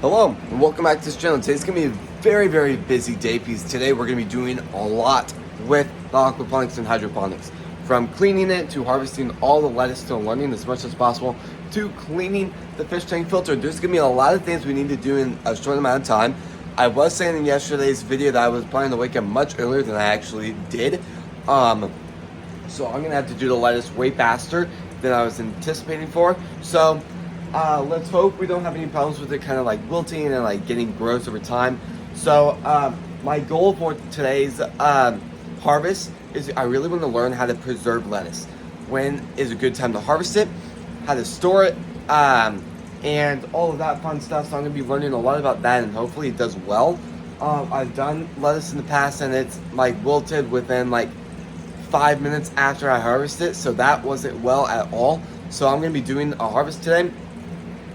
Hello and welcome back to this channel. Today's going to be a very busy day because today we're going to be doing a lot with the aquaponics and hydroponics. From cleaning it to harvesting all the lettuce to learning as much as possible to cleaning the fish tank filter. There's going to be a lot of things we need to do in a short amount of time. I was saying in yesterday's video that I was planning to wake up much earlier than I actually did. So I'm going to have to do the lettuce way faster than I was anticipating for. So let's hope we don't have any problems with it kind of like wilting and like getting gross over time. So my goal for today's harvest is I really want to learn how to preserve lettuce. When is a good time to harvest it, how to store it, and all of that fun stuff. So I'm going to be learning a lot about that, and hopefully it does well. I've done lettuce in the past and it's like wilted within like 5 minutes after I harvest it, so that wasn't well at all. So I'm going to be doing a harvest today.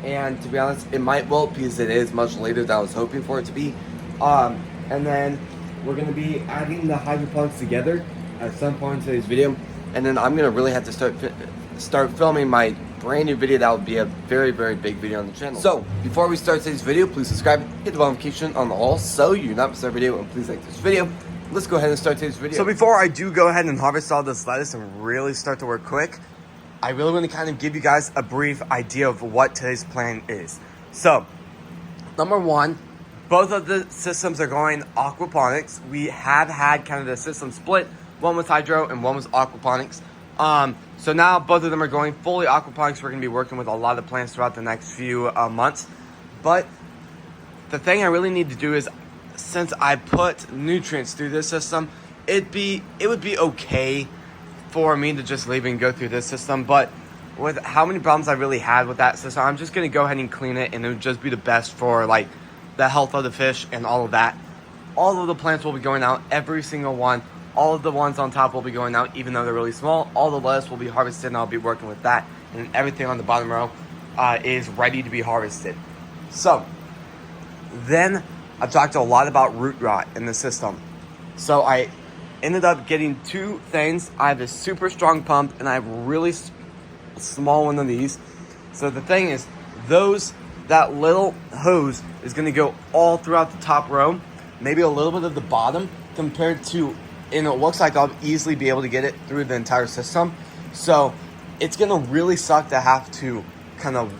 And to be honest, it might wilt because it is much later than I was hoping for it to be. And then we're going to be adding the hydroponics together at some point in today's video. And then I'm going to really have to start filming my brand new video. That would be a very big video on the channel. So before we start today's video, please subscribe, hit the bell notification on the all so you not miss our video, and please like this video. Let's go ahead and start today's video. So before I do go ahead and harvest all this lettuce and really start to work quick, I really want to kind of give you guys a brief idea of what today's plan is. So, number one, both of the systems are going aquaponics. We have had kind of the system split. One was hydro and one was aquaponics. So now both of them are going fully aquaponics. We're going to be working with a lot of plants throughout the next few months. But the thing I really need to do is, since I put nutrients through this system, it would be okay for me to just leave and go through this system, but with how many problems I really had with that system, I'm just going to go ahead and clean it, and it would just be the best for like the health of the fish and all of that. All of the plants will be going out, every single one. All of the ones on top will be going out, even though they're really small. All the lettuce will be harvested, and I'll be working with that, and everything on the bottom row is ready to be harvested. So then I've talked a lot about root rot in the system. So I ended up getting two things. I have a super strong pump and I have a really small one of these. So the thing is, that little hose is going to go all throughout the top row, maybe a little bit of the bottom, compared to, and it looks like I'll easily be able to get it through the entire system. So it's going to really suck to have to kind of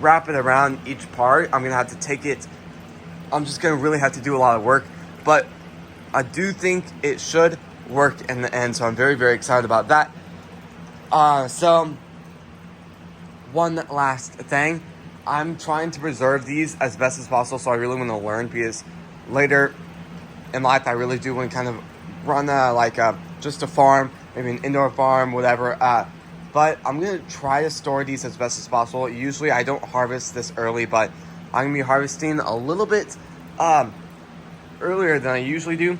wrap it around each part. I'm going to have to take it. I'm just going to really have to do a lot of work, but I do think it should work in the end, so I'm very excited about that. So one last thing, I'm trying to preserve these as best as possible, so I really want to learn, because later in life I really do want to kind of run just a farm, maybe an indoor farm, whatever. But I'm going to try to store these as best as possible. Usually I don't harvest this early, but I'm going to be harvesting a little bit earlier than I usually do,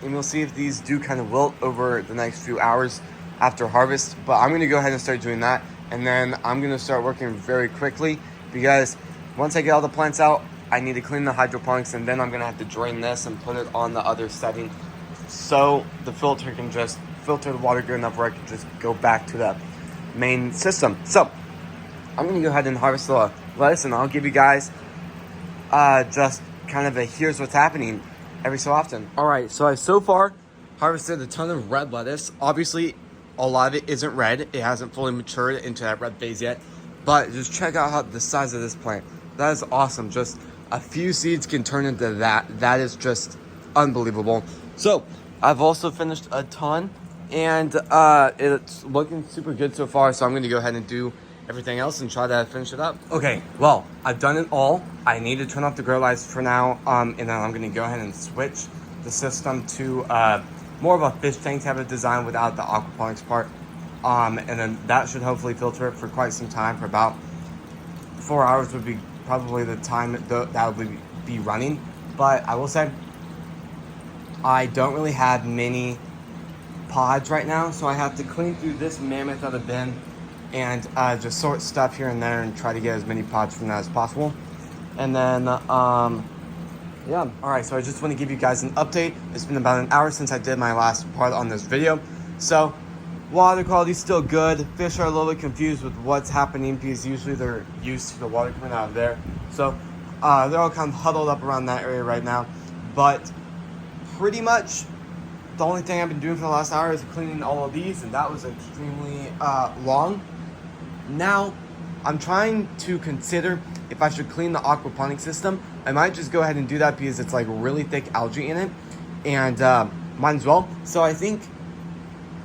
and we'll see if these do kind of wilt over the next few hours after harvest. But I'm going to go ahead and start doing that, and then I'm going to start working very quickly, because once I get all the plants out, I need to clean the hydroponics, and then I'm going to have to drain this and put it on the other setting so the filter can just filter the water good enough where I can just go back to the main system. So I'm going to go ahead and harvest the lettuce, and I'll give you guys just kind of a here's what's happening every so often. All right, so I've so far harvested a ton of red lettuce. Obviously, a lot of it isn't red. It hasn't fully matured into that red phase yet. But just check out how the size of this plant. That is awesome. Just a few seeds can turn into that. That is just unbelievable. So I've also finished a ton, and it's looking super good so far. So I'm going to go ahead and do everything else and try to finish it up. Okay, well, I've done it all. I need to turn off the grow lights for now, and then I'm going to go ahead and switch the system to more of a fish tank type of design without the aquaponics part, and then that should hopefully filter it for quite some time. For about 4 hours would be probably the time that would be running. But I will say, I don't really have many pods right now, so I have to clean through this mammoth of a bin and just sort stuff here and there and try to get as many pods from that as possible. And then yeah, all right, so I just want to give you guys an update. It's been about an hour since I did my last part on this video. So water quality is still good. Fish are a little bit confused with what's happening, because usually they're used to the water coming out of there. So They're all kind of huddled up around that area right now. But pretty much the only thing I've been doing for the last hour is cleaning all of these, and that was extremely long. Now, I'm trying to consider if I should clean the aquaponics system. I might just go ahead and do that because it's like really thick algae in it, and might as well. So I think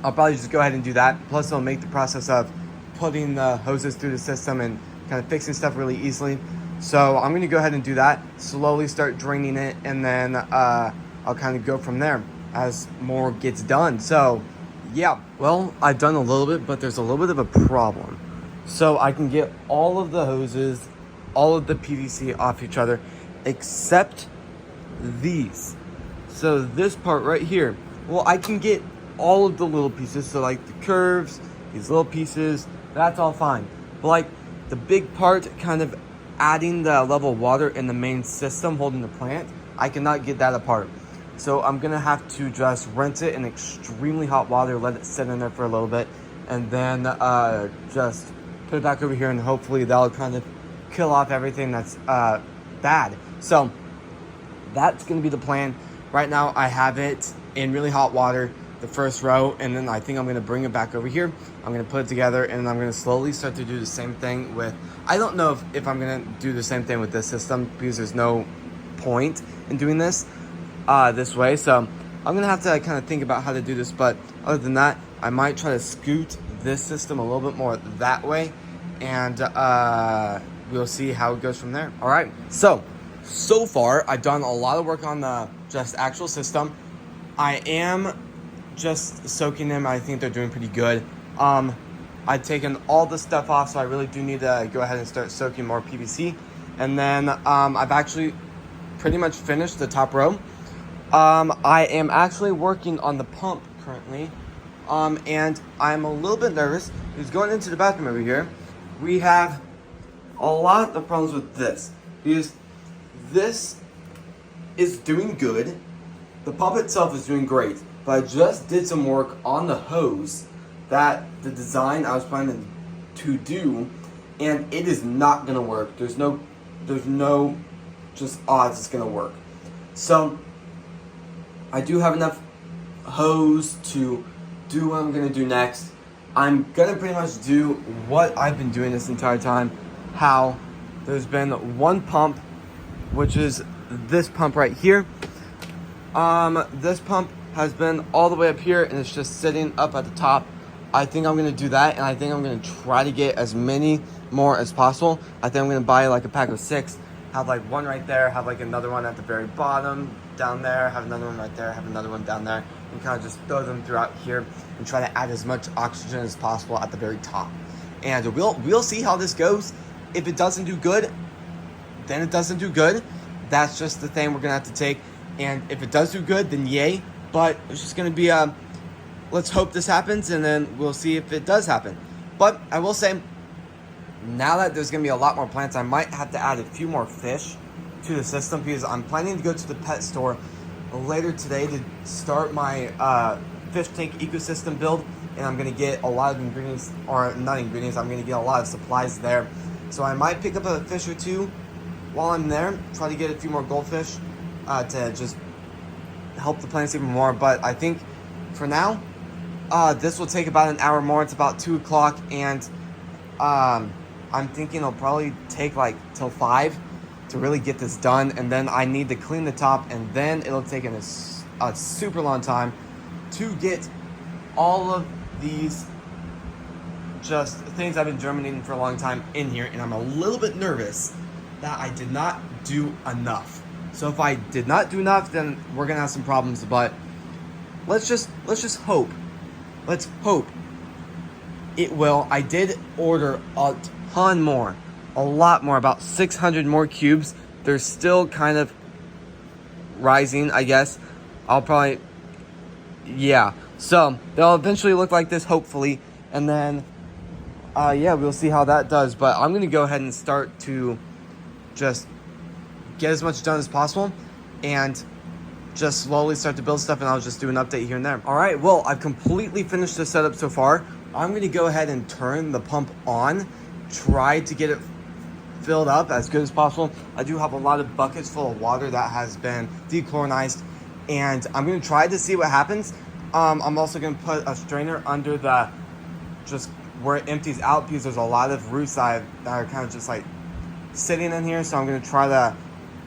I'll probably just go ahead and do that. Plus, it'll make the process of putting the hoses through the system and kind of fixing stuff really easily. So I'm going to go ahead and do that, slowly start draining it, and then I'll kind of go from there as more gets done. So yeah, well, I've done a little bit, but there's a little bit of a problem. So I can get all of the hoses, all of the PVC off each other, except these. So this part right here, well, I can get all of the little pieces. So like the curves, these little pieces, that's all fine. But like the big part, kind of adding the level of water in the main system holding the plant, I cannot get that apart. So I'm gonna have to just rinse it in extremely hot water, let it sit in there for a little bit, and then just put it back over here, and hopefully that'll kind of kill off everything that's bad. So that's gonna be the plan. Right now I have it in really hot water, the first row, and then I think I'm gonna bring it back over here. I'm gonna put it together, and I'm gonna slowly start to do the same thing with, I don't know if I'm gonna do the same thing with this system because there's no point in doing this way. So I'm gonna have to kind of think about how to do this, but other than that, I might try to scoot this system a little bit more that way, and we'll see how it goes from there. All right, so far I've done a lot of work on the just actual system. I am just soaking them. I think they're doing pretty good. I've taken all the stuff off, so I really do need to go ahead and start soaking more PVC. And then I've actually pretty much finished the top row. I am actually working on the pump currently, and I'm a little bit nervous. Because going into the bathroom over here, we have a lot of problems with this, because this is doing good. The pump itself is doing great, but I just did some work on the hose that the design I was planning to do, and it is not gonna work. There's no just odds it's gonna work. So I do have enough hose to do what I'm gonna do next. I'm gonna pretty much do what I've been doing this entire time. How there's been one pump, which is this pump right here. This pump has been all the way up here, and it's just sitting up at the top. I think I'm gonna do that, and I think I'm gonna try to get as many more as possible. I think I'm gonna buy like a pack of 6, have like one right there, have like another one at the very bottom down there, have another one right there, have another one down there, and kind of just throw them throughout here and try to add as much oxygen as possible at the very top. And we'll see how this goes. If it doesn't do good, then it doesn't do good. That's just the thing we're gonna have to take. And if it does do good, then yay. But it's just gonna be let's hope this happens, and then we'll see if it does happen. But I will say, now that there's gonna be a lot more plants, I might have to add a few more fish to the system, because I'm planning to go to the pet store later today to start my fish tank ecosystem build, and I'm gonna get a lot of ingredients, or not ingredients, I'm gonna get a lot of supplies there. So I might pick up a fish or two while I'm there, try to get a few more goldfish to just help the plants even more. But I think for now, this will take about an hour more. It's about 2 o'clock, and I'm thinking it'll probably take like till 5 to really get this done, and then I need to clean the top, and then it'll take a super long time to get all of these just things I've been germinating for a long time in here, and I'm a little bit nervous that I did not do enough. So if I did not do enough, then we're gonna have some problems, but let's just hope. Let's hope it will. I did order a ton more, a lot more, about 600 more cubes. They're still kind of rising, I guess. I'll probably, yeah. So they'll eventually look like this, hopefully, and then yeah, we'll see how that does. But I'm gonna go ahead and start to just get as much done as possible, and just slowly start to build stuff, and I'll just do an update here and there. All right, well, I've completely finished the setup so far. I'm gonna go ahead and turn the pump on, try to get it filled up as good as possible. I do have a lot of buckets full of water that has been dechlorinized, and I'm gonna try to see what happens. I'm also gonna put a strainer under the, just where it empties out, because there's a lot of roots that are kind of just like sitting in here. So I'm gonna try to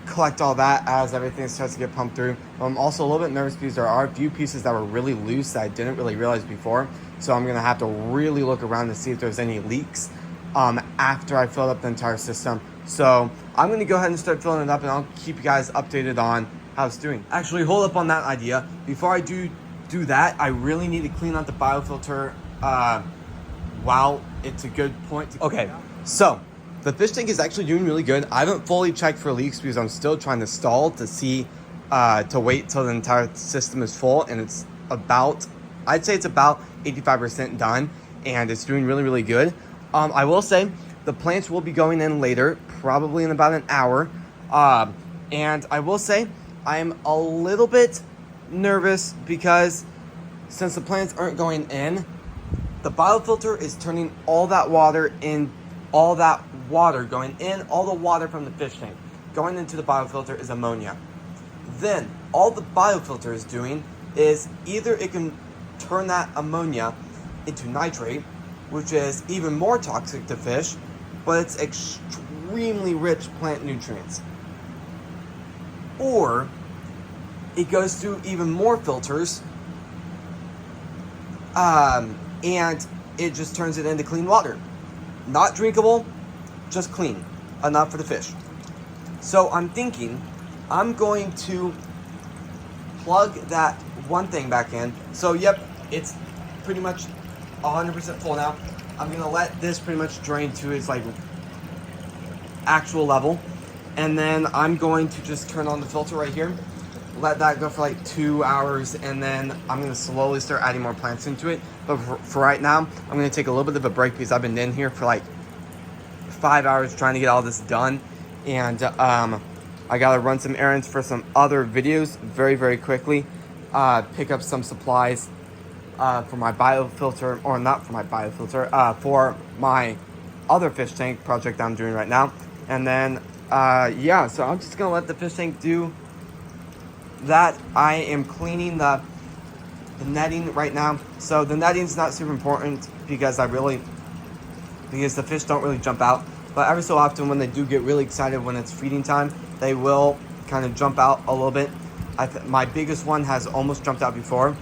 collect all that as everything starts to get pumped through. I'm also a little bit nervous because there are a few pieces that were really loose that I didn't really realize before. So I'm gonna have to really look around to see if there's any leaks after I fill up the entire system. So I'm gonna go ahead and start filling it up, and I'll keep you guys updated on how it's doing. Actually, hold up on that idea. Before I do that, I really need to clean out the biofilter while it's a good point. Okay, so the fish tank is actually doing really good. I haven't fully checked for leaks because I'm still trying to stall to see, to wait till the entire system is full, and it's about, I'd say it's about 85% done, and it's doing really, really good. I will say the plants will be going in later, probably in about an hour. And I will say I'm a little bit nervous because since the plants aren't going in, the biofilter is turning all that water in, all that water going in, all the water from the fish tank going into the biofilter is ammonia. Then all the biofilter is doing is either it can turn that ammonia into nitrate, which is even more toxic to fish, but it's extremely rich plant nutrients, or it goes through even more filters, and it just turns it into clean water. Not drinkable, just clean, enough for the fish. So I'm thinking I'm going to plug that one thing back in. So yep, it's pretty much 100% full now. I'm gonna let this pretty much drain to its like actual level, and then I'm going to just turn on the filter right here, let that go for like 2 hours, and then I'm gonna slowly start adding more plants into it. But for right now, I'm gonna take a little bit of a break because I've been in here for like 5 hours trying to get all this done, and I gotta run some errands for some other videos very, very quickly, pick up some supplies for my biofilter, or not for my biofilter, for my other fish tank project that I'm doing right now. And then yeah, so I'm just gonna let the fish tank do that. I am cleaning the netting right now. So the netting's not super important because because the fish don't really jump out, but every so often when they do get really excited when it's feeding time, they will kind of jump out a little bit. My biggest one has almost jumped out before,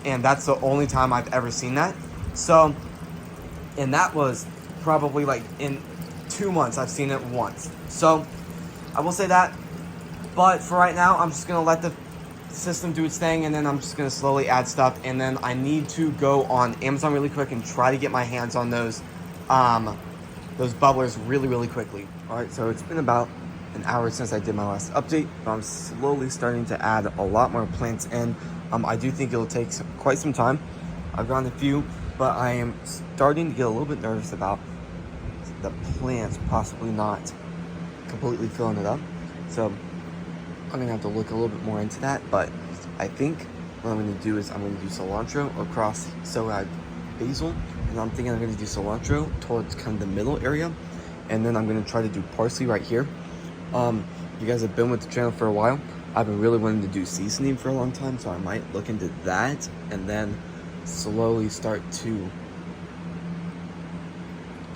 and that's the only time I've ever seen that. So, and that was probably like in 2 months I've seen it once. So I will say that, but for right now I'm just gonna let the system do its thing, and then I'm just gonna slowly add stuff, and then I need to go on Amazon really quick and try to get my hands on those bubblers really, really quickly. All right, so it's been about an hour since I did my last update. I'm slowly starting to add a lot more plants in. I do think it'll take quite some time. I've gotten a few, but I am starting to get a little bit nervous about the plants possibly not completely filling it up. So I'm gonna have to look a little bit more into that, but I think what I'm gonna do is I'm gonna do cilantro across, so I basil, and I'm thinking I'm gonna do cilantro towards kind of the middle area, and then I'm gonna try to do parsley right here. You guys have been with the channel for a while. I've been really wanting to do seasoning for a long time, so I might look into that and then slowly start to,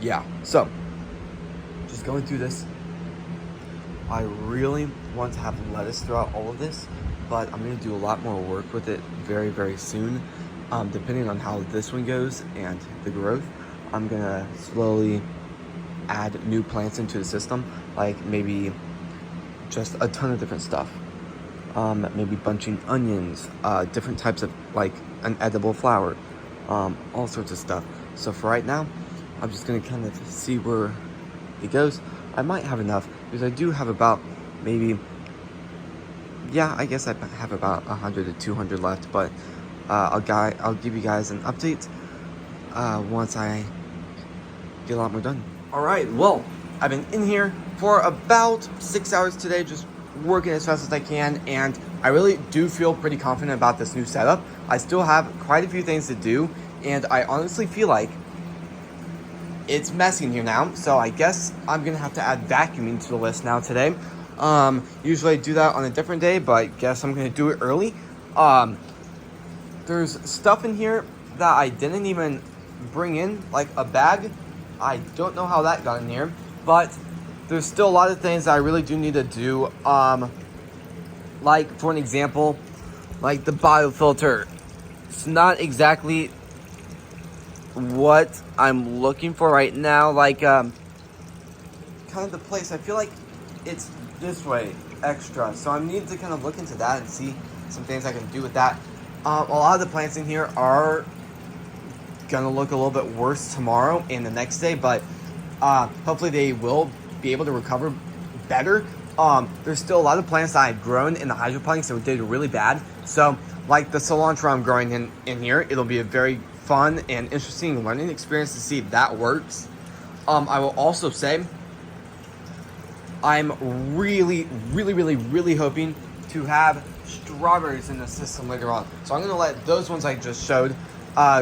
yeah. So just going through this. I really want to have lettuce throughout all of this, but I'm going to do a lot more work with it very, very soon. Depending on how this one goes and the growth, I'm going to slowly add new plants into the system, like maybe just a ton of different stuff. Maybe bunching onions, different types of, like an edible flower, all sorts of stuff. So for right now, I'm just going to kind of see where it goes. I might have enough because I do have about maybe, yeah, I guess I have about 100 to 200 left, but I'll give you guys an update once I get a lot more done. All right, well, I've been in here for about 6 hours today, just working as fast as I can, and I really do feel pretty confident about this new setup. I still have quite a few things to do, and I honestly feel like it's messy in here now, so I guess I'm gonna have to add vacuuming to the list now today. Usually I do that on a different day, but I guess I'm gonna do it early. There's stuff in here that I didn't even bring in, like a bag. I don't know how that got in here, but there's still a lot of things that I really do need to do. Like for an example, like the biofilter. It's not exactly what I'm looking for right now. Like kind of the place, I feel like it's this way extra. So I need to kind of look into that and see some things I can do with that. A lot of the plants in here are gonna look a little bit worse tomorrow and the next day, but hopefully they will be able to recover better. There's still a lot of plants that I've grown in the hydroponics that did really bad. So like the cilantro I'm growing in here, it'll be a very fun and interesting learning experience to see if that works. I will also say I'm really hoping to have strawberries in the system later on. So I'm gonna let those ones I just showed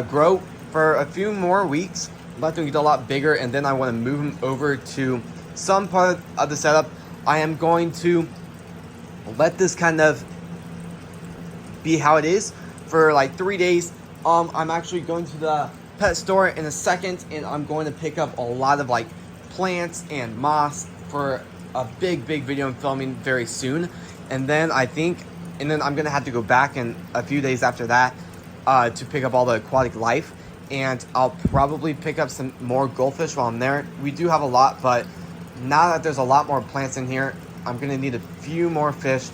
grow for a few more weeks, let them get a lot bigger, and then I want to move them over to some part of the setup. I am going to let this kind of be how it is for like 3 days. I'm actually going to the pet store in a second, and I'm going to pick up a lot of like plants and moss for a big video I'm filming very soon. And then I'm gonna have to go back in a few days after that to pick up all the aquatic life, and I'll probably pick up some more goldfish while I'm there. We do have a lot, but now that there's a lot more plants in here, I'm gonna need a few more fish.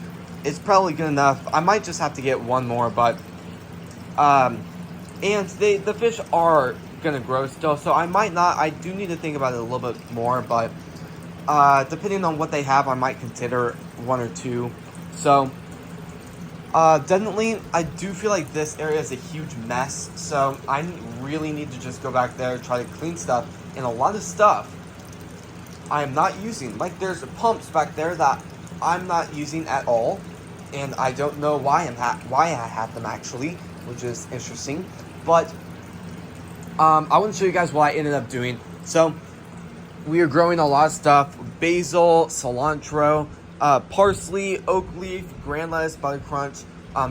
It's probably good enough. I might just have to get one more, but and the fish are gonna grow still, so I might not. I do need to think about it a little bit more, but depending on what they have, I might consider one or two. So definitely, I do feel like this area is a huge mess, so I really need to just go back there, try to clean stuff, and a lot of stuff I am not using. Like there's pumps back there that I'm not using at all, and I don't know why I had them actually, which is interesting. But I want to show you guys what I ended up doing. So we are growing a lot of stuff: basil, cilantro, parsley, oak leaf, grand lettuce, butter crunch,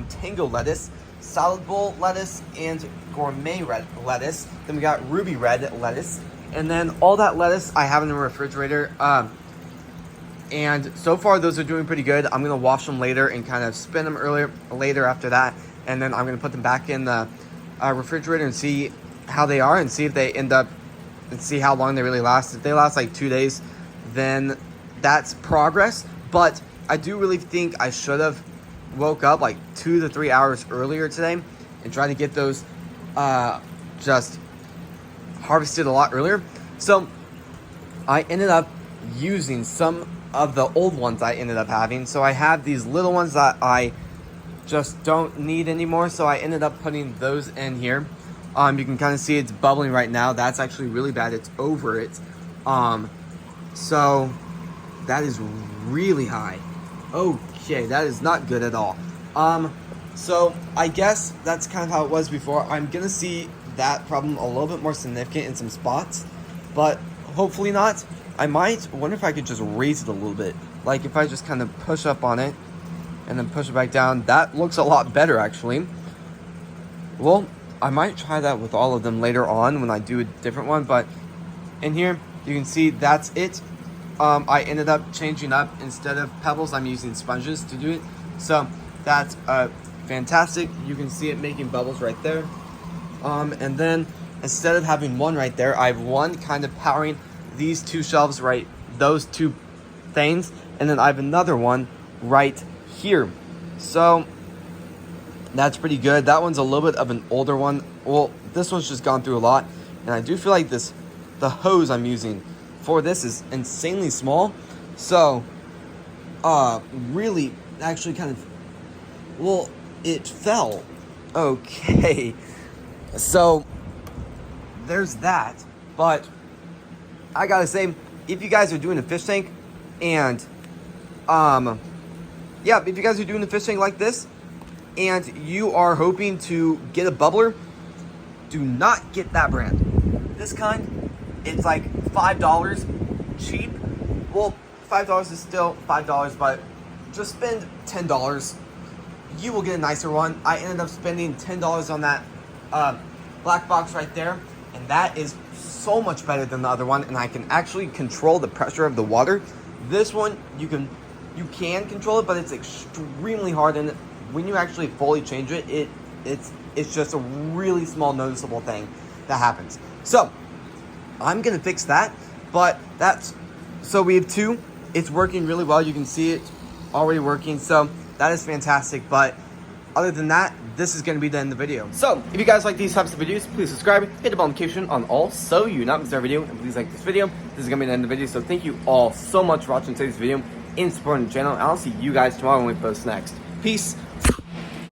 tango lettuce, salad bowl lettuce, and gourmet red lettuce. Then we got ruby red lettuce, and then all that lettuce I have in the refrigerator. And so far those are doing pretty good. I'm gonna wash them later and kind of spin them later after that, and then I'm gonna put them back in the refrigerator and see how they are, and see if they end up, and see how long they really last. If they last like 2 days, then that's progress. But I do really think I should have woke up like 2 to 3 hours earlier today and tried to get those just harvested a lot earlier. So I ended up using some of the old ones I ended up having. So I have these little ones that I just don't need anymore, so I ended up putting those in here. You can kind of see it's bubbling right now. That's actually really bad. It's over it. So that is really high. Okay, that is not good at all. So I guess that's kind of how it was before. I'm gonna see that problem a little bit more significant in some spots, but hopefully not. I might wonder if I could just raise it a little bit. Like if I just kind of push up on it and then push it back down, that looks a lot better actually. Well, I might try that with all of them later on when I do a different one, but in here you can see that's it. I ended up changing up, instead of pebbles I'm using sponges to do it, so that's fantastic. You can see it making bubbles right there. And then instead of having one right there, I have one kind of powering these two shelves, right, those two things, and then I have another one right here. So that's pretty good. That one's a little bit of an older one. Well, this one's just gone through a lot, and I do feel like the hose I'm using for this is insanely small. So really actually kind of, well, it fell. Okay, so there's that. But I gotta say, if you guys are doing a fish tank, and yeah, if you guys are doing a fish tank like this and you are hoping to get a bubbler, do not get that brand. This kind it's like $5 cheap. Well, $5 is still $5, but just spend $10. You will get a nicer one. I ended up spending $10 on that black box right there, and that is so much better than the other one, and I can actually control the pressure of the water. This one, you can control it, but it's extremely hard, and when you actually fully change it, it's just a really small noticeable thing that happens. So I'm gonna fix that, but so we have two. It's working really well. You can see it already working, so that is fantastic. But other than that, this is going to be the end of the video. So if you guys like these types of videos, please subscribe, hit the bell notification on all so you not miss our video, and please like this video. This is going to be the end of the video, so thank you all so much for watching today's video and supporting the channel, and I'll see you guys tomorrow when we post next. Peace.